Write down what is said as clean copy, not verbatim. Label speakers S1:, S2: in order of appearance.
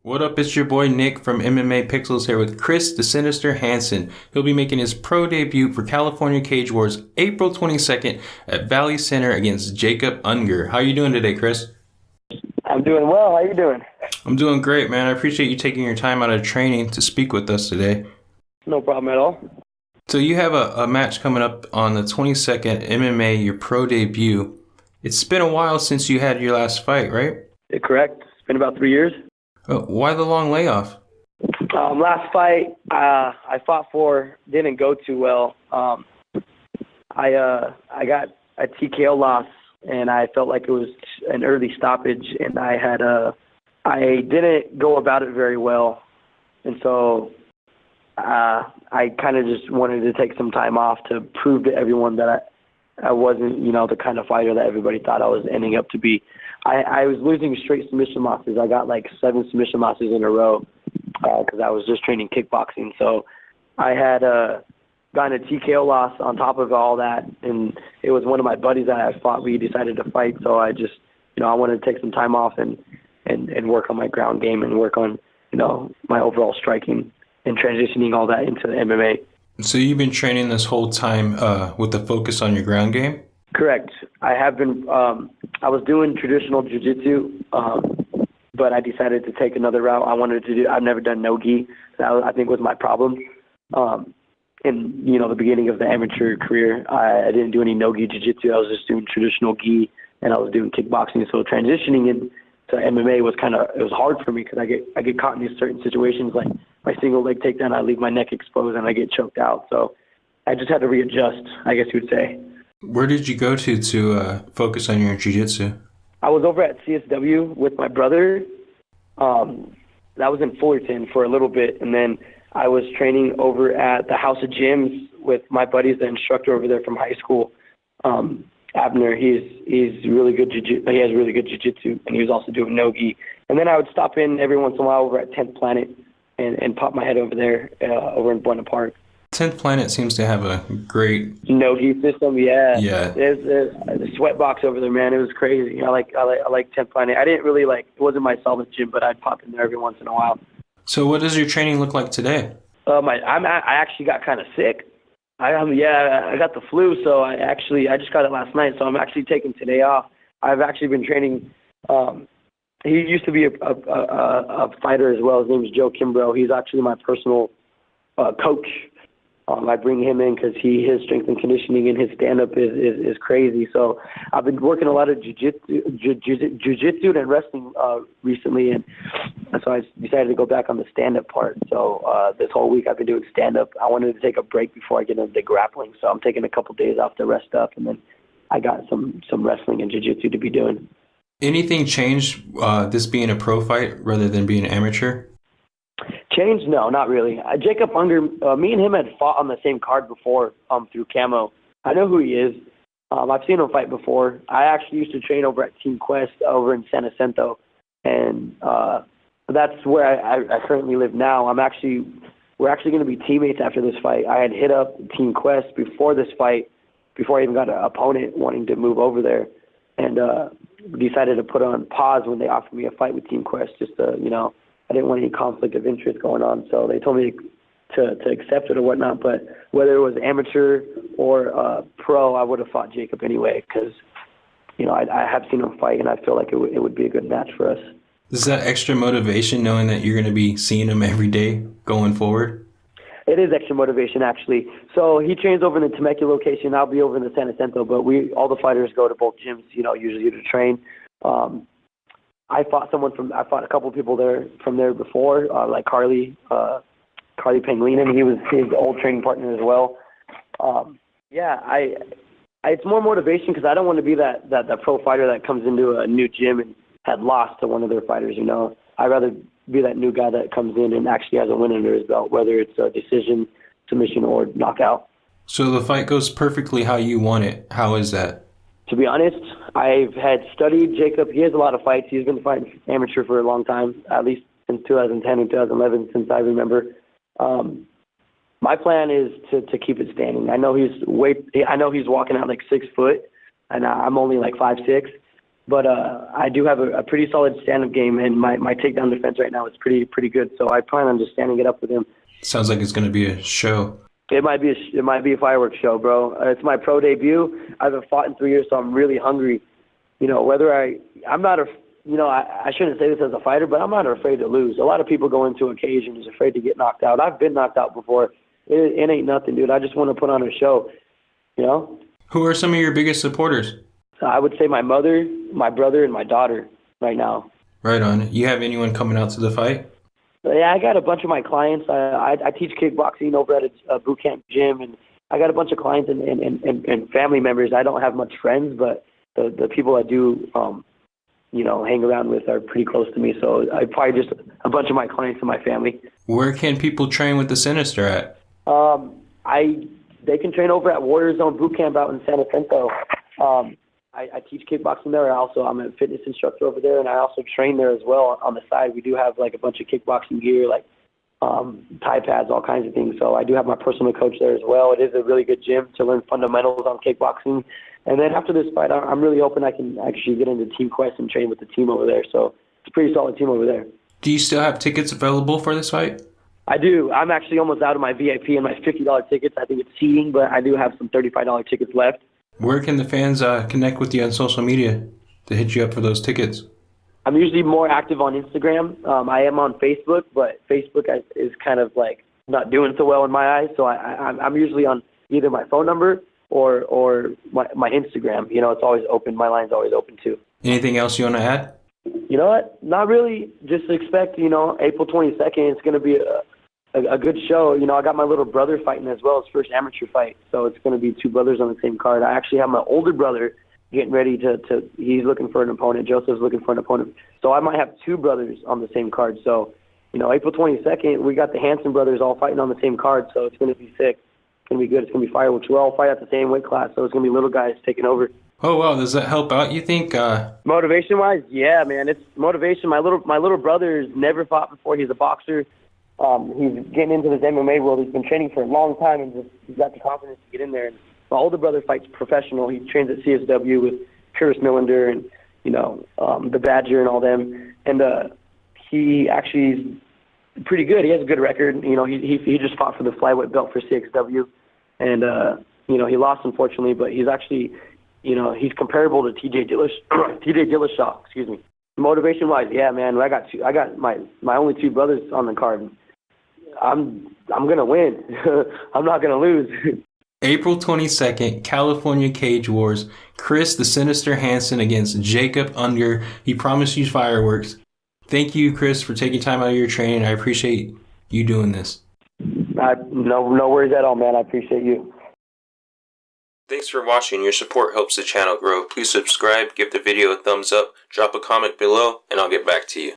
S1: What up? It's your boy Nick from MMA Pixels here with Chris the Sinister Hansen. He'll be making his pro debut for California Cage Wars April 22nd at Valley Center against Jacob Unger. How you doing today, Chris?
S2: I'm doing well. How you doing?
S1: I'm doing great, man. I appreciate you taking your time out of training to speak with us today.
S2: No problem at all.
S1: So you have a match coming up on the 22nd, MMA, your pro debut. It's been a while since you had your last fight, right?
S2: Correct. It's been about 3 years.
S1: Why the long layoff?
S2: Last fight I fought for didn't go too well. I got a TKO loss, and I felt like it was an early stoppage, and I didn't go about it very well, and so I kind of just wanted to take some time off to prove to everyone that I wasn't, the kind of fighter that everybody thought I was ending up to be. I was losing straight submission losses. I got like 7 submission losses in a row because I was just training kickboxing. So I had gotten a TKO loss on top of all that, and it was one of my buddies that I fought. We decided to fight, so I just, I wanted to take some time off and work on my ground game and work on, my overall striking and transitioning all that into the MMA.
S1: So you've been training this whole time with the focus on your ground game?
S2: Correct. I have been. I was doing traditional jiu-jitsu, but I decided to take another route. I've never done no-gi. That I think was my problem. In the beginning of the amateur career, I didn't do any no-gi jiu-jitsu. I was just doing traditional gi, and I was doing kickboxing. So transitioning into MMA was it was hard for me because I get caught in these certain situations, like my single leg takedown, I leave my neck exposed and I get choked out. So I just had to readjust, I guess you would say.
S1: Where did you go to focus on your jiu-jitsu? I
S2: was over at CSW with my brother. That was in Fullerton for a little bit, and then I was training over at the House of Gyms with my buddies, the instructor over there from high school, Abner. He's really good jiu-jitsu. He has really good jiu-jitsu, and he was also doing no-gi. And then I would stop in every once in a while over at 10th Planet and pop my head over there over in Buena Park.
S1: 10th Planet seems to have a great
S2: no-gi system. Yeah. There's the sweat box over there, man. It was crazy. I like 10th Planet. I didn't really it wasn't my solid gym, but I'd pop in there every once in a while.
S1: So what does your training look like today?
S2: I actually got kind of sick. I got the flu, so I just got it last night, so I'm actually taking today off. I've actually been training. He used to be a fighter as well. His name is Joe Kimbrough. He's actually my personal coach. I bring him in because his strength and conditioning and his stand-up is crazy. So I've been working a lot of jiu-jitsu and wrestling recently, and so I decided to go back on the stand-up part. So this whole week I've been doing stand-up. I wanted to take a break before I get into the grappling, so I'm taking a couple days off to rest up, and then I got some wrestling and jiu-jitsu to be doing.
S1: Anything changed this being a pro fight rather than being amateur?
S2: Change? No, not really. Jacob Unger, me and him had fought on the same card before through Camo. I know who he is. I've seen him fight before. I actually used to train over at Team Quest over in San Jacinto, and that's where I currently live now. We're actually going to be teammates after this fight. I had hit up Team Quest before this fight, before I even got an opponent wanting to move over there, and decided to put on pause when they offered me a fight with Team Quest, just to, I didn't want any conflict of interest going on, so they told me to accept it or whatnot. But whether it was amateur or pro, I would have fought Jacob anyway because, I have seen him fight, and I feel like it would be a good match for us.
S1: Is that extra motivation knowing that you're going to be seeing him every day going forward?
S2: It is extra motivation, actually. So he trains over in the Temecula location. I'll be over in the San Jacinto, but all the fighters go to both gyms, usually to train. I fought a couple of people there from there before, like Carly Panglinen. He was his old training partner as well. It's more motivation because I don't want to be that pro fighter that comes into a new gym and had lost to one of their fighters. I'd rather be that new guy that comes in and actually has a win under his belt, whether it's a decision, submission, or knockout.
S1: So the fight goes perfectly how you want it. How is that?
S2: To be honest, I've had studied Jacob. He has a lot of fights. He's been fighting amateur for a long time, at least since 2010 and 2011, since I remember. My plan is to keep it standing. I know he's walking out like 6 foot, and I'm only like 5'6", But I do have a pretty solid stand-up game, and my takedown defense right now is pretty good. So I plan on just standing it up with him.
S1: Sounds like it's going to be a show.
S2: It might be a fireworks show, bro. It's my pro debut. I haven't fought in 3 years, so I'm really hungry. You know, I'm not I shouldn't say this as a fighter, but I'm not afraid to lose. A lot of people go into a cage and is afraid to get knocked out. I've been knocked out before. It ain't nothing, dude. I just want to put on a show, you know?
S1: Who are some of your biggest supporters?
S2: I would say my mother, my brother, and my daughter right now.
S1: Right on. You have anyone coming out to the fight?
S2: Yeah, I got a bunch of my clients. I teach kickboxing over at a boot camp gym, and I got a bunch of clients and family members. I don't have much friends, but the people I do, hang around with are pretty close to me. So I probably just a bunch of my clients and my family.
S1: Where can people train with the Sinister at?
S2: They can train over at Warrior Zone Boot Camp out in San Jacinto. I teach kickboxing there. I'm a fitness instructor over there, and I also train there as well on the side. We do have like a bunch of kickboxing gear, like Thai pads, all kinds of things. So I do have my personal coach there as well. It is a really good gym to learn fundamentals on kickboxing. And then after this fight, I'm really hoping I can actually get into Team Quest and train with the team over there. So it's a pretty solid team over there.
S1: Do you still have tickets available for this fight?
S2: I do. I'm actually almost out of my VIP and my $50 tickets. I think it's seating, but I do have some $35 tickets left.
S1: Where can the fans connect with you on social media to hit you up for those tickets?
S2: I'm usually more active on Instagram. I am on Facebook, but Facebook is kind of like not doing so well in my eyes. So I'm usually on either my phone number or my Instagram. You know, it's always open. My line's always open too.
S1: Anything else you want to add?
S2: You know what? Not really. Just expect, April 22nd, it's going to be a good show. You know, I got my little brother fighting as well, his first amateur fight. So it's going to be two brothers on the same card. I actually have my older brother getting ready he's looking for an opponent. Joseph's looking for an opponent. So I might have two brothers on the same card. So, April 22nd, we got the Hansen brothers all fighting on the same card. So it's going to be sick. It's going to be good. It's going to be fireworks. We're all fighting at the same weight class. So it's going to be little guys taking over.
S1: Oh, wow. Does that help out, you think?
S2: Motivation-wise? Yeah, man. It's motivation. My little brother's never fought before. He's a boxer. He's getting into this MMA world. He's been training for a long time and he's got the confidence to get in there. And my older brother fights professional. He trains at CSW with Curtis Millender and, the Badger and all them. And he actually is pretty good. He has a good record. He just fought for the flyweight belt for CXW. And, he lost, unfortunately, but he's actually, he's comparable to TJ Dillashaw, excuse me. Motivation-wise, yeah, man. I got my only two brothers on the card. I'm gonna win. I'm not gonna lose.
S1: April 22nd, California Cage Wars. Chris the Sinister Hansen against Jacob Unger. He promised you fireworks. Thank you, Chris, for taking time out of your training. I appreciate you doing this.
S2: No worries at all, man. I appreciate you.
S1: Thanks for watching. Your support helps the channel grow. Please subscribe, give the video a thumbs up, drop a comment below, and I'll get back to you.